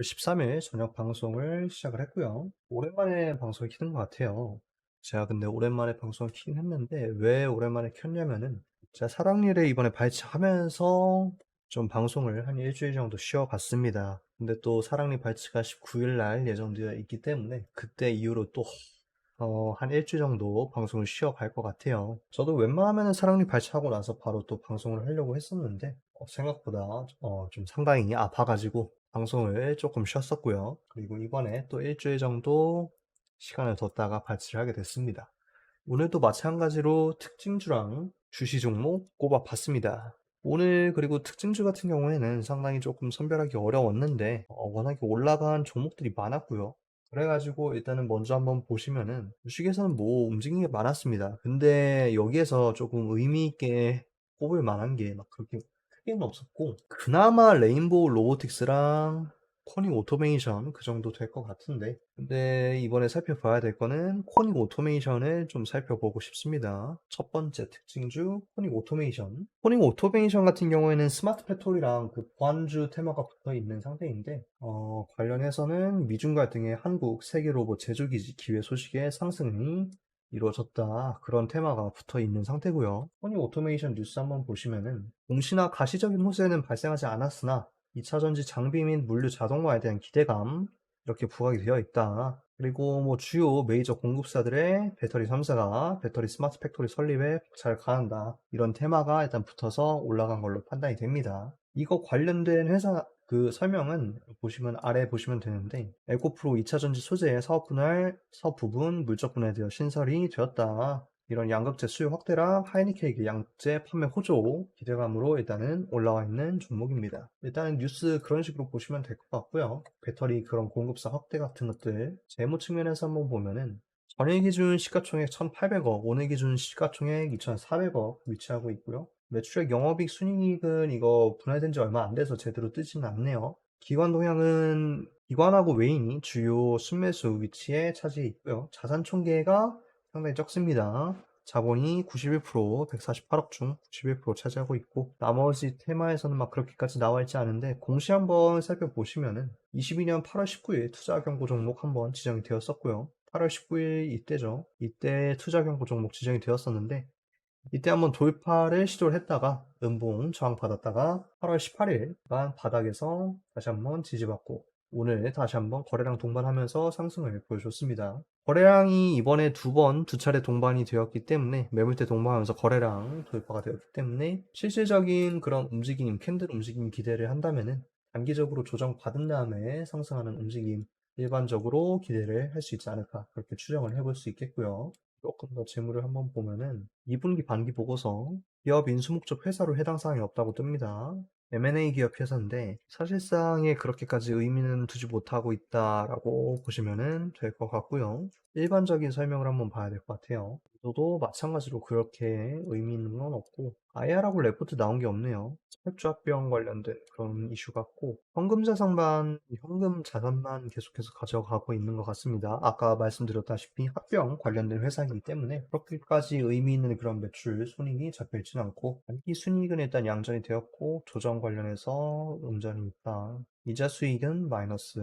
13일 저녁 방송을 시작을 했고요. 오랜만에 방송을 키는 것 같아요. 제가 근데 오랜만에 방송을 키긴 했는데 왜 오랜만에 켰냐면은 제가 사랑니를 이번에 발치하면서 좀 방송을 한 일주일 정도 쉬어갔습니다. 근데 또 사랑니 발치가 19일 날 예정되어 있기 때문에 그때 이후로 또 한 일주일 정도 방송을 쉬어갈 것 같아요. 저도 웬만하면 사랑니 발치하고 나서 바로 또 방송을 하려고 했었는데 생각보다 좀 상당히 아파가지고 방송을 조금 쉬었었고요. 그리고 이번에 또 일주일 정도 시간을 뒀다가 발치를 하게 됐습니다. 오늘도 마찬가지로 특징주랑 주시 종목 꼽아봤습니다. 오늘 그리고 특징주 같은 경우에는 상당히 조금 선별하기 어려웠는데 워낙에 올라간 종목들이 많았고요. 그래가지고 일단은 먼저 한번 보시면은 주식에서는 뭐 움직임이 게 많았습니다. 근데 여기에서 조금 의미 있게 꼽을 만한 게 막 그렇게 크게는 없었고 그나마 레인보우 로보틱스랑 코닉 오토메이션 그 정도 될 것 같은데 근데 이번에 살펴봐야 될 거는 코닉 오토메이션을 좀 살펴보고 싶습니다. 첫 번째 특징주 코닉 오토메이션. 코닉 오토메이션 같은 경우에는 스마트 팩토리랑 그 보안주 테마가 붙어 있는 상태인데 관련해서는 미중 갈등의 한국 세계 로봇 제조 기회 소식의 상승이 이루어졌다. 그런 테마가 붙어 있는 상태고요. 코닉 오토메이션 뉴스 한번 보시면은 공시나 가시적인 호재는 발생하지 않았으나 2차전지 장비 및 물류 자동화에 대한 기대감 이렇게 부각이 되어 있다. 그리고 뭐 주요 메이저 공급사들의 배터리 3사가 배터리 스마트 팩토리 설립에 잘 가한다. 이런 테마가 일단 붙어서 올라간 걸로 판단이 됩니다. 이거 관련된 회사 그 설명은 보시면 아래 보시면 되는데 에코프로 2차전지 소재의 사업 분할, 사업 부분, 물적 분해에 대해 신설이 되었다. 이런 양극재 수요 확대랑 하이니케이크 양극재 판매 호조 기대감으로 일단은 올라와 있는 종목입니다. 일단은 뉴스 그런 식으로 보시면 될 것 같고요. 배터리 그런 공급사 확대 같은 것들 재무 측면에서 한번 보면은 전일 기준 시가총액 1,800억, 오늘 기준 시가총액 2,400억 위치하고 있고요. 매출액 영업이익 순이익은 이거 분할된 지 얼마 안 돼서 제대로 뜨지는 않네요. 기관 동향은 기관하고 외인이 주요 순매수 위치에 차지해 있고요. 자산 총계가 상당히 적습니다. 자본이 91%, 148억 중 91% 차지하고 있고 나머지 테마에서는 막 그렇게까지 나와 있지 않은데 공시 한번 살펴보시면은 22년 8월 19일 투자 경고 종목 한번 지정이 되었었고요. 8월 19일 이때죠. 이때 투자 경고 종목 지정이 되었었는데 이때 한번 돌파를 시도를 했다가 음봉 저항받았다가 8월 18일간 바닥에서 다시 한번 지지받고 오늘 다시 한번 거래량 동반하면서 상승을 보여줬습니다. 거래량이 이번에 두 차례 동반이 되었기 때문에 매물대 동반하면서 거래량 돌파가 되었기 때문에 실질적인 그런 움직임, 캔들 움직임 기대를 한다면은 단기적으로 조정받은 다음에 상승하는 움직임 일반적으로 기대를 할 수 있지 않을까 그렇게 추정을 해볼 수 있겠고요. 조금 더 재무를 한번 보면은 2분기 반기 보고서 기업 인수 목적 회사로 해당 사항이 없다고 뜹니다. M&A 기업 회사인데 사실상에 그렇게까지 의미는 두지 못하고 있다라고 보시면은 될 것 같고요. 일반적인 설명을 한번 봐야 될 것 같아요. 저도 마찬가지로 그렇게 의미 있는 건 없고 IR하고 레포트 나온 게 없네요. 혈주합병 관련된 그런 이슈 같고 현금 자산만 계속해서 가져가고 있는 것 같습니다. 아까 말씀드렸다시피 합병 관련된 회사이기 때문에 그렇게까지 의미 있는 그런 매출 순이익이 잡혀있지는 않고 단기 순이익은 일단 양전이 되었고 조정 관련해서 음전이 있다. 이자 수익은 마이너스.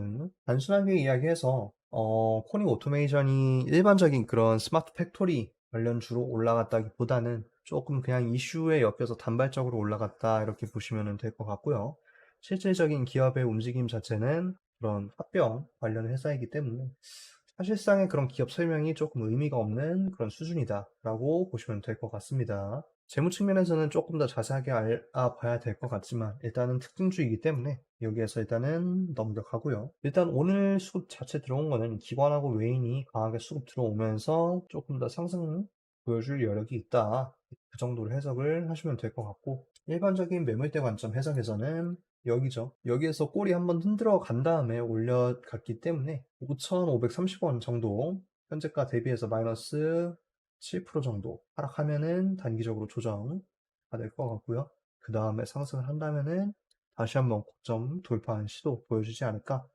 단순하게 이야기해서 코닉 오토메이션이 일반적인 그런 스마트 팩토리 관련주로 올라갔다기보다는 조금 그냥 이슈에 엮여서 단발적으로 올라갔다 이렇게 보시면 될 것 같고요. 실질적인 기업의 움직임 자체는 그런 합병 관련 회사이기 때문에 사실상의 그런 기업 설명이 조금 의미가 없는 그런 수준이다라고 보시면 될 것 같습니다. 재무 측면에서는 조금 더 자세하게 알아봐야 될 것 같지만 일단은 특징주이기 때문에 여기에서 일단은 넘겨가고요. 일단 오늘 수급 자체 들어온 거는 기관하고 외인이 강하게 수급 들어오면서 조금 더 상승 보여줄 여력이 있다. 그 정도로 해석을 하시면 될 것 같고 일반적인 매물대 관점 해석에서는 여기죠. 여기에서 꼬리 한번 흔들어 간 다음에 올려갔기 때문에 5,530원 정도 현재가 대비해서 마이너스 7% 정도 하락하면은 단기적으로 조정가 될 것 같고요. 그 다음에 상승을 한다면은 다시 한번 고점 돌파하는 시도 보여주지 않을까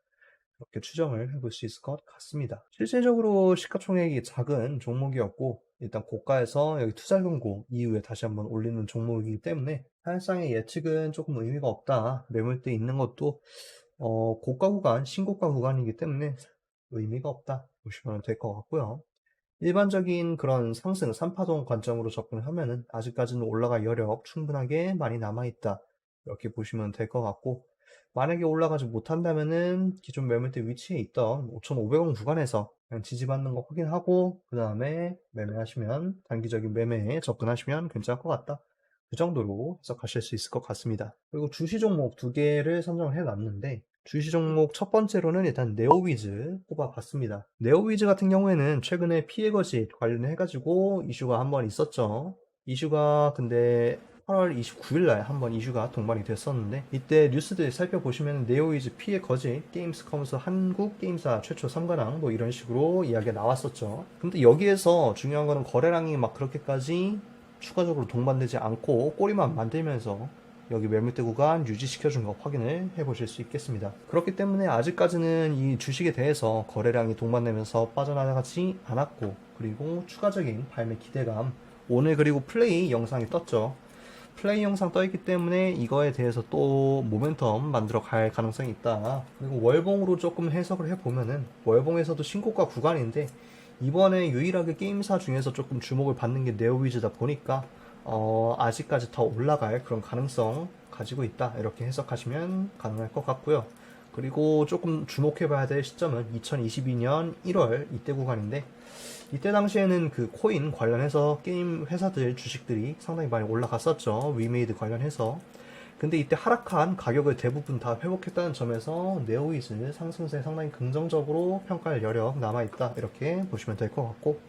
그렇게 추정을 해볼 수 있을 것 같습니다. 실질적으로 시가총액이 작은 종목이었고 일단 고가에서 여기 투자 경고 이후에 다시 한번 올리는 종목이기 때문에 사실상의 예측은 조금 의미가 없다. 매물대 있는 것도 고가 구간, 신고가 구간이기 때문에 의미가 없다 보시면 될 것 같고요. 일반적인 그런 상승 3파동 관점으로 접근하면은 아직까지는 올라갈 여력 충분하게 많이 남아있다. 이렇게 보시면 될 것 같고, 만약에 올라가지 못한다면은 기존 매물대 위치에 있던 5,500원 구간에서 그냥 지지받는 거 확인하고, 그 다음에 매매하시면, 단기적인 매매에 접근하시면 괜찮을 것 같다. 그 정도로 해석하실 수 있을 것 같습니다. 그리고 주시 종목 두 개를 선정을 해 놨는데, 주시 종목 첫 번째로는 일단 네오위즈 뽑아봤습니다. 네오위즈 같은 경우에는 최근에 피해 거짓 관련해가지고 이슈가 한번 있었죠. 이슈가 근데 8월 29일 날 한번 이슈가 동반이 됐었는데, 이때 뉴스들 살펴보시면 네오위즈 피해 거짓 게임스컴에서 한국 게임사 최초 3관왕 뭐 이런 식으로 이야기가 나왔었죠. 근데 여기에서 중요한 거는 거래량이 막 그렇게까지 추가적으로 동반되지 않고 꼬리만 만들면서 여기 매물대 구간 유지시켜준 거 확인을 해보실 수 있겠습니다. 그렇기 때문에 아직까지는 이 주식에 대해서 거래량이 동반되면서 빠져나가지 않았고, 그리고 추가적인 발매 기대감, 오늘 그리고 플레이 영상이 떴죠. 플레이 영상 떠있기 때문에 이거에 대해서 또 모멘텀 만들어 갈 가능성이 있다. 그리고 월봉으로 조금 해석을 해보면은 월봉에서도 신고가 구간인데, 이번에 유일하게 게임사 중에서 조금 주목을 받는 게 네오위즈다 보니까 아직까지 더 올라갈 그런 가능성 가지고 있다. 이렇게 해석하시면 가능할 것 같고요. 그리고 조금 주목해봐야 될 시점은 2022년 1월 이때 구간인데, 이때 당시에는 그 코인 관련해서 게임 회사들 주식들이 상당히 많이 올라갔었죠. 위메이드 관련해서. 근데 이때 하락한 가격을 대부분 다 회복했다는 점에서 네오이즈 상승세 상당히 긍정적으로 평가할 여력 남아있다. 이렇게 보시면 될 것 같고,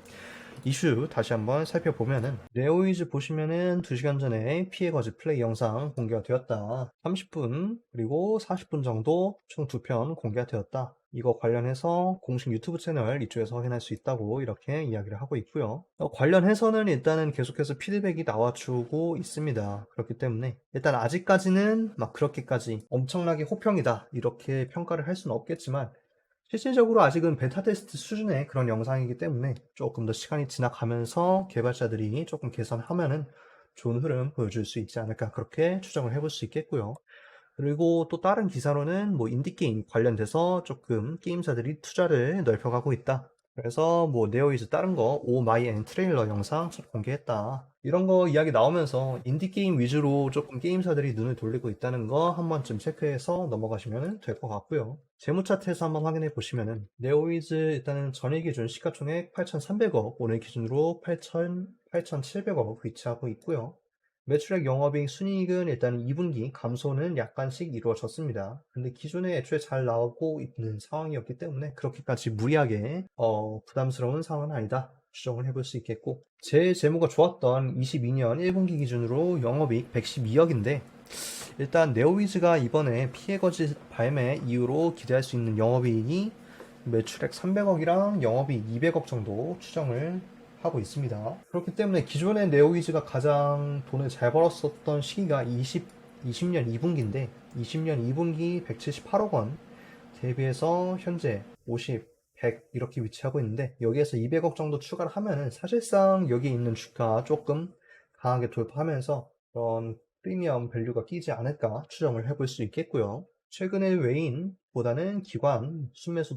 이슈 다시 한번 살펴보면은 네오이즈 보시면은 2시간 전에 피해 거짓 플레이 영상 공개가 되었다. 30분 그리고 40분 정도 총 2편 공개가 되었다. 이거 관련해서 공식 유튜브 채널 이쪽에서 확인할 수 있다고 이렇게 이야기를 하고 있고요. 관련해서는 일단은 계속해서 피드백이 나와주고 있습니다. 그렇기 때문에 일단 아직까지는 막 그렇게까지 엄청나게 호평이다 이렇게 평가를 할 수는 없겠지만, 실질적으로 아직은 베타 테스트 수준의 그런 영상이기 때문에 조금 더 시간이 지나가면서 개발자들이 조금 개선하면은 좋은 흐름 보여줄 수 있지 않을까, 그렇게 추정을 해볼 수 있겠고요. 그리고 또 다른 기사로는 뭐 인디게임 관련돼서 조금 게임사들이 투자를 넓혀가고 있다. 그래서 뭐 네오이즈 다른 거 오 마이 앤 트레일러 영상 공개했다. 이런 거 이야기 나오면서 인디게임 위주로 조금 게임사들이 눈을 돌리고 있다는 거 한 번쯤 체크해서 넘어가시면 될 것 같고요. 재무 차트에서 한번 확인해 보시면은 네오이즈 일단은 전일 기준 시가총액 8,300억, 오늘 기준으로 8,700억 위치하고 있고요. 매출액 영업이익 순이익은 일단 2분기 감소는 약간씩 이루어졌습니다. 근데 기존에 애초에 잘 나오고 있는 상황이었기 때문에 그렇게까지 무리하게 부담스러운 상황은 아니다 추정을 해볼 수 있겠고, 제 재무가 좋았던 22년 1분기 기준으로 영업이익 112억인데, 일단 네오위즈가 이번에 피해 거짓 발매 이후로 기대할 수 있는 영업이익이 매출액 300억이랑 영업이익 200억 정도 추정을 하고 있습니다. 그렇기 때문에 기존의 네오위즈가 가장 돈을 잘 벌었었던 시기가 20년 2분기인데 20년 2분기 178억 원 대비해서 현재 50, 100 이렇게 위치하고 있는데, 여기에서 200억 정도 추가를 하면은 사실상 여기 있는 주가 조금 강하게 돌파하면서 그런 프리미엄 밸류가 끼지 않을까 추정을 해볼 수 있겠고요. 최근에 외인보다는 기관 순매수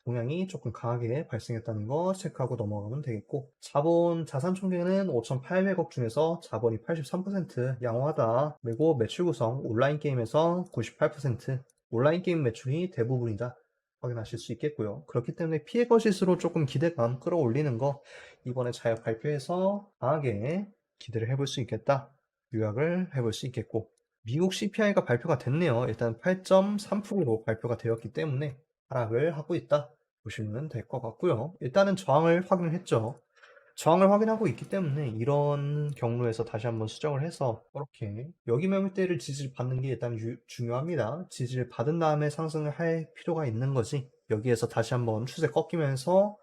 동향이 조금 강하게 발생했다는 거 체크하고 넘어가면 되겠고, 자본 자산 총계는 5,800억 중에서 자본이 83% 양호하다. 그리고 매출 구성 온라인 게임에서 98%, 온라인 게임 매출이 대부분이다 확인하실 수 있겠고요. 그렇기 때문에 피해 거짓으로 조금 기대감 끌어올리는 거 이번에 잘 발표해서 강하게 기대를 해볼 수 있겠다, 요약을 해볼 수 있겠고, 미국 CPI가 발표가 됐네요. 일단 8.3%로 발표가 되었기 때문에 하락을 하고 있다 보시면 될 것 같고요. 일단은 저항을 확인을 했죠. 저항을 확인하고 있기 때문에 이런 경로에서 다시 한번 수정을 해서 이렇게 여기 매물대를 지지를 받는 게 일단 중요합니다. 지지를 받은 다음에 상승을 할 필요가 있는 거지, 여기에서 다시 한번 추세 꺾이면서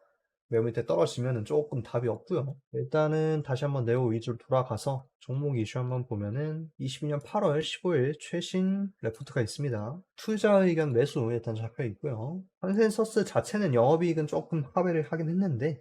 매물대 떨어지면 조금 답이 없고요. 일단은 다시 한번 네오 위주로 돌아가서 종목 이슈 한번 보면은 22년 8월 15일 최신 레포트가 있습니다. 투자 의견 매수 일단 잡혀 있고요. 컨센서스 자체는 영업이익은 조금 하회를 하긴 했는데,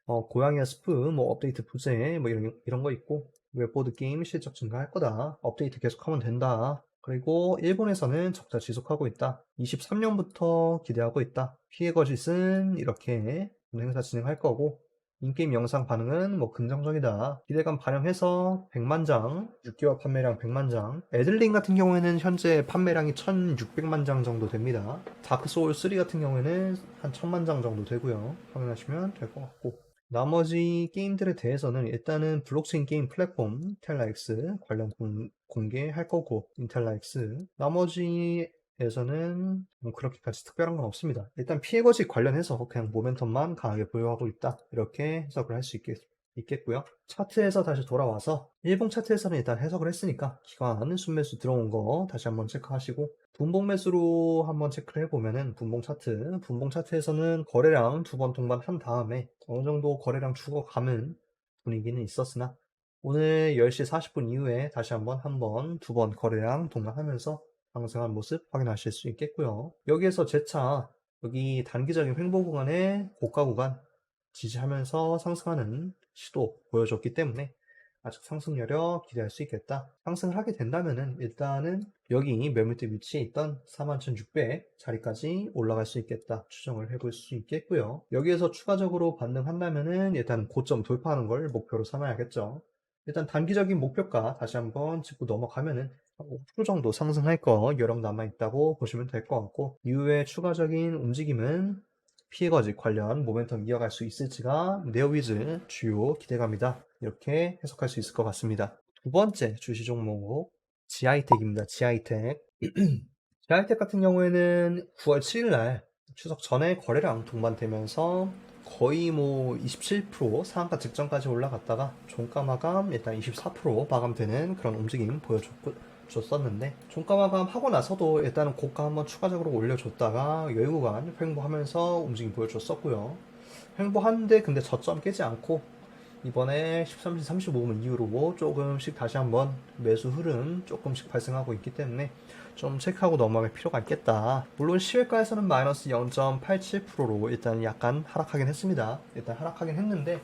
고양이와 스프, 뭐 업데이트 부재, 뭐 이런 거 있고, 웹보드 게임 실적 증가할 거다. 업데이트 계속하면 된다. 그리고 일본에서는 적자 지속하고 있다. 23년부터 기대하고 있다. 피해 거짓은 이렇게 행사 진행할 거고, 인게임 영상 반응은 뭐 긍정적이다. 기대감 반영해서 100만 장, 6개월 판매량 100만 장. 애들링 같은 경우에는 현재 판매량이 1600만 장 정도 됩니다. 다크 소울 3 같은 경우에는 한 1000만 장 정도 되고요. 확인하시면 될 것 같고. 나머지 게임들에 대해서는 일단은 블록체인 게임 플랫폼 인텔라엑스 관련 공개할 거고, 인텔라엑스 나머지에서는 뭐 그렇게까지 특별한 건 없습니다. 일단 피해거짓 관련해서 그냥 모멘텀만 강하게 보유하고 있다, 이렇게 해석을 할 수 있겠고요. 차트에서 다시 돌아와서 일봉 차트에서는 일단 해석을 했으니까 기관 순매수 들어온 거 다시 한번 체크하시고, 분봉 매수로 한번 체크를 해보면은 분봉 차트에서는 거래량 두 번 동반한 다음에 어느 정도 거래량 죽어가는 분위기는 있었으나, 오늘 10시 40분 이후에 다시 두 번 거래량 동반하면서 상승한 모습 확인하실 수 있겠고요. 여기에서 재차 여기 단기적인 횡보 구간에 고가 구간 지지하면서 상승하는 시도 보여줬기 때문에 아직 상승 여력 기대할 수 있겠다. 상승을 하게 된다면은 일단은 여기 매물대 위치에 있던 41,600 자리까지 올라갈 수 있겠다 추정을 해볼 수 있겠고요. 여기에서 추가적으로 반등한다면은 일단 고점 돌파하는 걸 목표로 삼아야겠죠. 일단 단기적인 목표가 다시 한번 짚고 넘어가면은 5% 정도 상승할 거 여력 남아있다고 보시면 될 것 같고, 이후에 추가적인 움직임은 피해거짓 관련 모멘텀 이어갈 수 있을지가 네오위즈 주요 기대감이다, 이렇게 해석할 수 있을 것 같습니다. 두 번째 주시 종목 지하이텍입니다. 지하이텍 지하이텍 같은 경우에는 9월 7일 날 추석 전에 거래량 동반되면서 거의 뭐 27% 상한가 직전까지 올라갔다가 종가 마감 일단 24% 마감되는 그런 움직임 보여줬었는데, 종가 마감 하고 나서도 일단은 고가 한번 추가적으로 올려줬다가 여유구간 횡보하면서 움직임 보여줬었고요. 횡보하는데 근데 저점 깨지 않고 이번에 13시 35분 이후로 조금씩 다시 한번 매수 흐름 조금씩 발생하고 있기 때문에 좀 체크하고 넘어갈 필요가 있겠다. 물론 시외가에서는 마이너스 0.87%로 일단 약간 하락하긴 했습니다. 일단 하락하긴 했는데,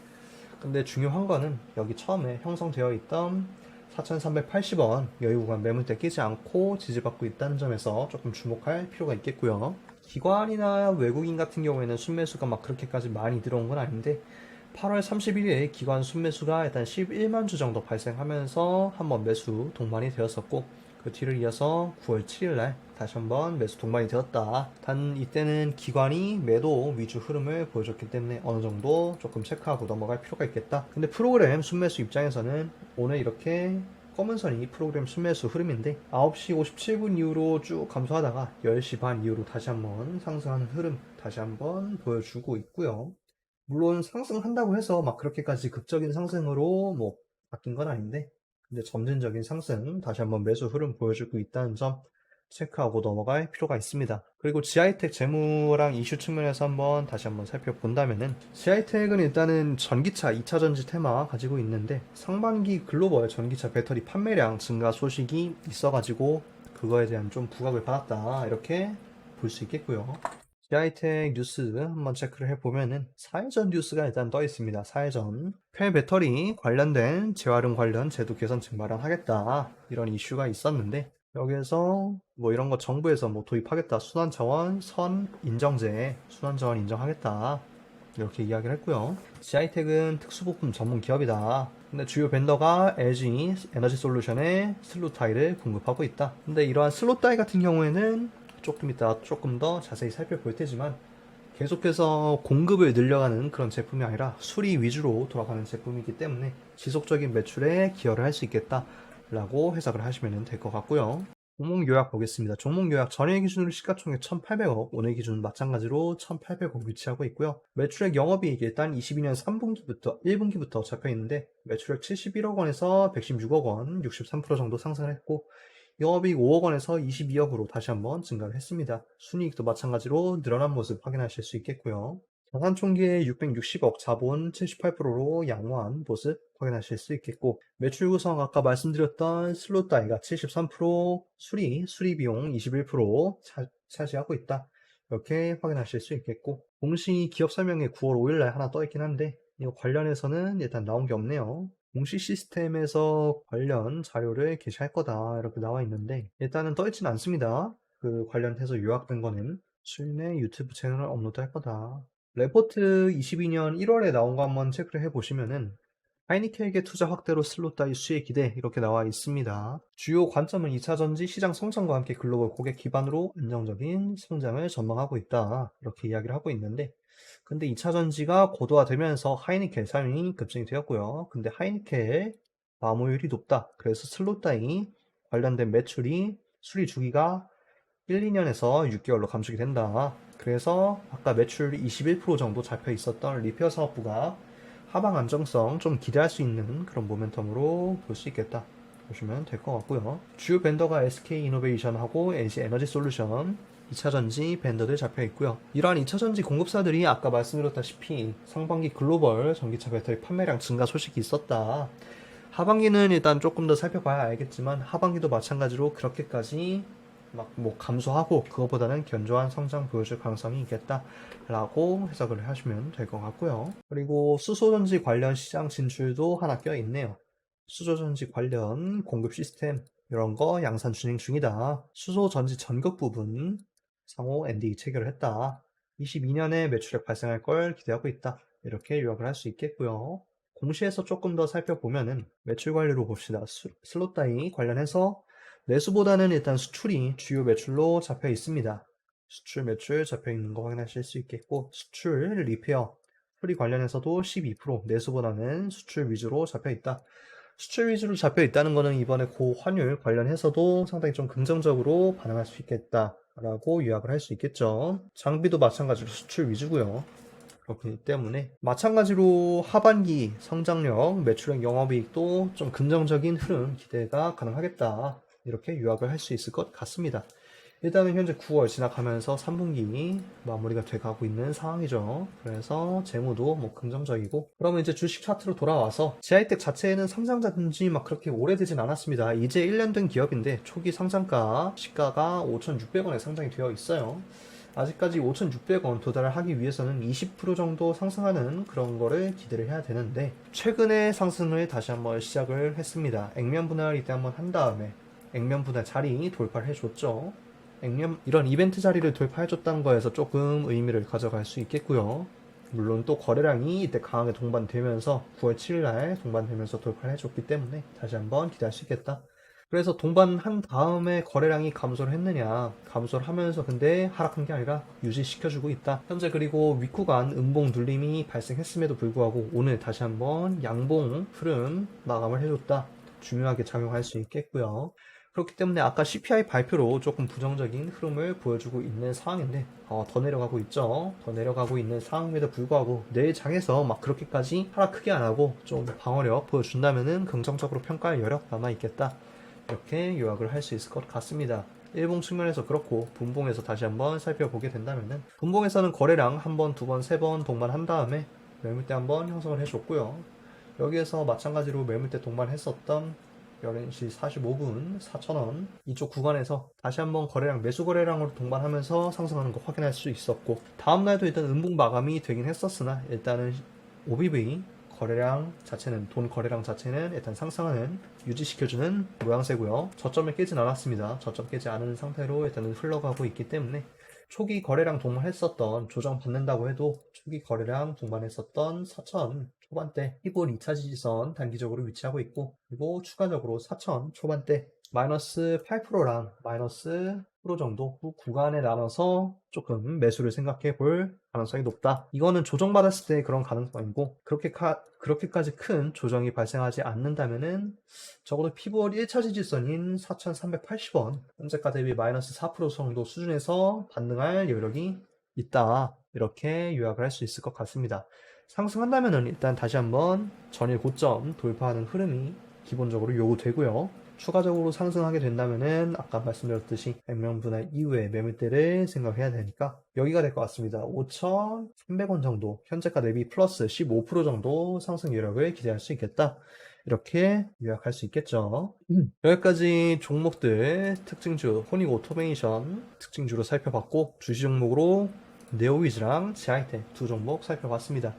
근데 중요한 거는 여기 처음에 형성되어 있던 4,380원 여유구간 매물대 끼지 않고 지지받고 있다는 점에서 조금 주목할 필요가 있겠고요. 기관이나 외국인 같은 경우에는 순매수가 막 그렇게까지 많이 들어온 건 아닌데, 8월 31일에 기관 순매수가 일단 11만 주 정도 발생하면서 한번 매수 동반이 되었었고, 그 뒤를 이어서 9월 7일날 다시 한번 매수 동반이 되었다. 단 이때는 기관이 매도 위주 흐름을 보여줬기 때문에 어느 정도 조금 체크하고 넘어갈 필요가 있겠다. 근데 프로그램 순매수 입장에서는 오늘 이렇게 검은 선이 프로그램 순매수 흐름인데, 9시 57분 이후로 쭉 감소하다가 10시 반 이후로 다시 한번 상승하는 흐름 다시 한번 보여주고 있고요. 물론 상승한다고 해서 막 그렇게까지 극적인 상승으로 뭐 바뀐 건 아닌데, 근데 점진적인 상승 다시 한번 매수 흐름 보여주고 있다는 점 체크하고 넘어갈 필요가 있습니다. 그리고 지하이텍 재무랑 이슈 측면에서 다시 한번 살펴본다면은, 지하이텍은 일단은 전기차 2차 전지 테마 가지고 있는데, 상반기 글로벌 전기차 배터리 판매량 증가 소식이 있어가지고 그거에 대한 좀 부각을 받았다, 이렇게 볼 수 있겠고요. 지하이텍 뉴스 한번 체크를 해보면은 4일전 뉴스가 일단 떠 있습니다. 4일전 폐 배터리 관련된 재활용 관련 제도 개선 즉 마련하겠다, 이런 이슈가 있었는데, 여기에서 뭐 이런 거 정부에서 뭐 도입하겠다, 순환차원 선 인정제 순환차원 인정하겠다, 이렇게 이야기를 했고요. 지하이텍은 특수부품 전문 기업이다. 근데 주요 벤더가 LG 에너지 솔루션의 슬롯 타일을 공급하고 있다. 근데 이러한 슬롯 타일 같은 경우에는 조금 이따 조금 더 자세히 살펴볼 테지만, 계속해서 공급을 늘려가는 그런 제품이 아니라 수리 위주로 돌아가는 제품이기 때문에 지속적인 매출에 기여를 할 수 있겠다라고 해석을 하시면 될 것 같고요. 종목 요약 보겠습니다. 종목 요약 전일 기준으로 시가총액 1,800억, 오늘 기준 마찬가지로 1,800억 위치하고 있고요. 매출액 영업이익 일단 22년 1분기부터 잡혀 있는데, 매출액 71억 원에서 116억 원, 63% 정도 상승을 했고, 영업이익 5억 원에서 22억으로 다시 한번 증가를 했습니다. 순이익도 마찬가지로 늘어난 모습 확인하실 수 있겠고요. 자산총계 660억, 자본 78%로 양호한 모습 확인하실 수 있겠고, 매출 구성 아까 말씀드렸던 슬롯 다이가 73%, 수리 비용 21% 차지하고 있다, 이렇게 확인하실 수 있겠고, 공시 기업 설명회 9월 5일 날 하나 떠 있긴 한데 이거 관련해서는 일단 나온 게 없네요. 공시 시스템에서 관련 자료를 게시할 거다 이렇게 나와 있는데 일단은 떠 있지는 않습니다. 그 관련해서 요약된 거는 수인의 유튜브 채널을 업로드할 거다. 레포트 22년 1월에 나온 거 한번 체크를 해보시면은 하이니켄에게 투자 확대로 슬롯 따위 수혜 기대 이렇게 나와 있습니다. 주요 관점은 2차 전지 시장 성장과 함께 글로벌 고객 기반으로 안정적인 성장을 전망하고 있다 이렇게 이야기를 하고 있는데 근데 2차 전지가 고도화되면서 하이니켄 사용이 급증이 되었고요. 근데 하이니켄의 마모율이 높다. 그래서 슬롯 따위 관련된 매출이 수리 주기가 1, 2년에서 6개월로 감축이 된다. 그래서 아까 매출 21% 정도 잡혀 있었던 리페어 사업부가 하방 안정성 좀 기대할 수 있는 그런 모멘텀으로 볼 수 있겠다. 보시면 될 것 같고요. 주요 벤더가 SK 이노베이션하고 LG 에너지 솔루션, 2차전지 벤더들 잡혀 있고요. 이러한 2차전지 공급사들이 아까 말씀드렸다시피 상반기 글로벌 전기차 배터리 판매량 증가 소식이 있었다. 하반기는 일단 조금 더 살펴봐야 알겠지만 하반기도 마찬가지로 그렇게까지 막 뭐 감소하고 그거보다는 견조한 성장 보여줄 가능성이 있겠다라고 해석을 하시면 될 것 같고요. 그리고 수소전지 관련 시장 진출도 하나 껴 있네요. 수소전지 관련 공급 시스템 이런 거 양산 진행 중이다. 수소전지 전극 부분 상호 NDA 체결을 했다. 22년에 매출액 발생할 걸 기대하고 있다. 이렇게 요약을 할 수 있겠고요. 공시에서 조금 더 살펴보면은 매출 관리로 봅시다. 슬롯 따위 관련해서 내수보다는 일단 수출이 주요 매출로 잡혀 있습니다. 수출 매출 잡혀 있는 거 확인하실 수 있겠고 수출 리페어 수리 관련해서도 12% 내수보다는 수출 위주로 잡혀 있다. 수출 위주로 잡혀 있다는 것은 이번에 고환율 관련해서도 상당히 좀 긍정적으로 반응할 수 있겠다라고 요약을 할 수 있겠죠. 장비도 마찬가지로 수출 위주고요. 그렇기 때문에 마찬가지로 하반기 성장력, 매출액, 영업이익도 좀 긍정적인 흐름 기대가 가능하겠다. 이렇게 요약을 할 수 있을 것 같습니다. 일단은 현재 9월 지나가면서 3분기 마무리가 돼가고 있는 상황이죠. 그래서 재무도 뭐 긍정적이고 그러면 이제 주식 차트로 돌아와서 지하이텍 자체에는 상장자든지 막 그렇게 오래되진 않았습니다. 이제 1년 된 기업인데 초기 상장가 시가가 5,600원에 상장이 되어 있어요. 아직까지 5,600원 도달을 하기 위해서는 20% 정도 상승하는 그런 거를 기대를 해야 되는데 최근에 상승을 다시 한번 시작을 했습니다. 액면 분할 이때 한번 한 다음에 액면 분할 자리 돌파를 해줬죠. 이런 이벤트 자리를 돌파해줬다는 거에서 조금 의미를 가져갈 수 있겠고요. 물론 또 거래량이 이때 강하게 동반되면서 9월 7일날 동반되면서 돌파를 해줬기 때문에 다시 한번 기대할 수 있겠다. 그래서 동반한 다음에 거래량이 감소를 했느냐, 감소를 하면서 근데 하락한 게 아니라 유지시켜주고 있다. 현재 그리고 윗구간 음봉 눌림이 발생했음에도 불구하고 오늘 다시 한번 양봉 흐름 마감을 해줬다. 중요하게 작용할 수 있겠고요. 그렇기 때문에 아까 CPI 발표로 조금 부정적인 흐름을 보여주고 있는 상황인데 더 내려가고 있죠. 더 내려가고 있는 상황임에도 불구하고 내일 장에서 막 그렇게까지 하락 크게 안 하고 좀 방어력 보여준다면은 긍정적으로 평가할 여력 남아있겠다. 이렇게 요약을 할 수 있을 것 같습니다. 일봉 측면에서 그렇고 분봉에서 다시 한번 살펴보게 된다면은 분봉에서는 거래량 한 번, 두 번, 세 번 동반한 다음에 매물대 한번 형성을 해줬고요. 여기에서 마찬가지로 매물대 동반했었던 11시 45분 4,000원 이쪽 구간에서 다시 한번 거래량 매수 거래량으로 동반하면서 상승하는 거 확인할 수 있었고 다음날도 일단 음봉 마감이 되긴 했었으나 일단은 OBV 거래량 자체는 돈 거래량 자체는 일단 상승하는 유지시켜주는 모양새고요. 저점을 깨진 않았습니다. 저점 깨지 않은 상태로 일단은 흘러가고 있기 때문에 초기 거래량 동반했었던 조정 받는다고 해도 초기 거래량 동반했었던 4천 초반대 히볼 2차 지지선 단기적으로 위치하고 있고 그리고 추가적으로 4천 초반대 마이너스 8%랑 마이너스 10% 정도 그 구간에 나눠서 조금 매수를 생각해 볼 가능성이 높다. 이거는 조정받았을 때 그런 가능성이고 그렇게까지 큰 조정이 발생하지 않는다면은 적어도 피볼 1차 지지선인 4,380원 현재가 대비 마이너스 4% 정도 수준에서 반등할 여력이 있다. 이렇게 요약을 할 수 있을 것 같습니다. 상승한다면은 일단 다시 한번 전일 고점 돌파하는 흐름이 기본적으로 요구되고요. 추가적으로 상승하게 된다면은 아까 말씀드렸듯이 액면 분할 이후에 매물대를 생각해야 되니까 여기가 될 것 같습니다. 5,300원 정도 현재가 대비 플러스 15% 정도 상승 여력을 기대할 수 있겠다. 이렇게 요약할 수 있겠죠. 여기까지 종목들 특징주, 호닉 오토메이션 특징주로 살펴봤고 주시 종목으로 네오위즈랑 지하이텍 두 종목 살펴봤습니다.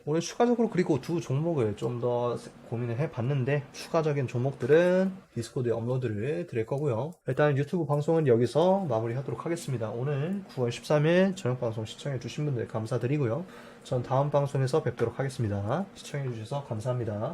오늘 추가적으로 그리고 두 종목을 좀 더 고민을 해봤는데 추가적인 종목들은 디스코드에 업로드를 드릴 거고요. 일단 유튜브 방송은 여기서 마무리하도록 하겠습니다. 오늘 9월 13일 저녁 방송 시청해주신 분들 감사드리고요. 전 다음 방송에서 뵙도록 하겠습니다. 시청해주셔서 감사합니다.